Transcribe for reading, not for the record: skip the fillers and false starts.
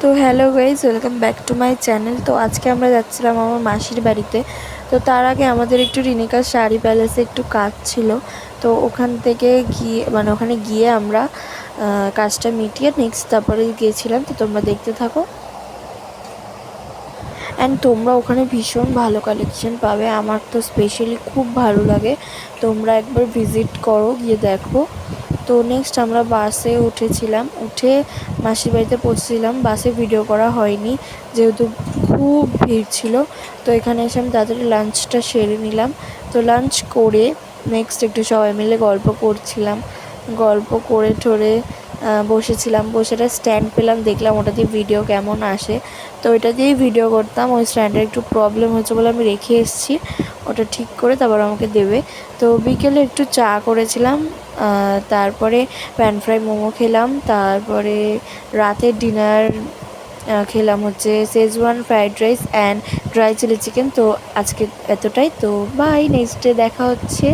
তো hello guys, welcome back to my channel. তো আজকে আমরা যাচ্ছিলাম আমার মাসির বাড়িতে। তো তার আগে আমাদের একটু রিনিকা শাড়ি প্যালেসে একটু কাজ ছিল। তো ওখান থেকে গিয়ে ওখানে গিয়ে আমরা কাজটা মিটিয়ে নেক্সট তারপরে গিয়েছিলাম। তো তোমরা দেখতে থাকো। অ্যান্ড তোমরা ওখানে ভীষণ ভালো কালেকশন পাবে, আমার তো স্পেশালি খুব ভালো লাগে। তোমরা একবার ভিজিট করো, গিয়ে দেখো। তো নেক্সট আমরা বাসে উঠেছিলাম, উঠে মাসির বাড়িতে পৌঁছেছিলাম। বাসে ভিডিও করা হয়নি যেহেতু খুব ভিড় ছিল। তো এখানে এসে আমি তাড়াতাড়ি লাঞ্চটা সেরে নিলাম। তো লাঞ্চ করে নেক্সট একটু সবাই মিলে গল্প করছিলাম, গল্প করে ঠরে বসেছিলাম। বসে একটা স্ট্যান্ড পেলাম, দেখলাম ওটা দিয়ে ভিডিও কেমন আসে। তো ওইটা দিয়েই ভিডিও করতাম। ওই স্ট্যান্ডের একটু প্রবলেম হচ্ছে বলে আমি রেখে এসেছি, ওটা ঠিক করে তারপর আমাকে দেবে। তো বিকেলে একটু চা করেছিলাম, তারপরে প্যান ফ্রাই মোমো খেলাম। তারপরে রাতের ডিনার খেলাম হচ্ছে schezwan fried rice and dry chilli chicken. তো আজকে এতটাই। তো বাই, নেক্সট ডে দেখা হচ্ছে।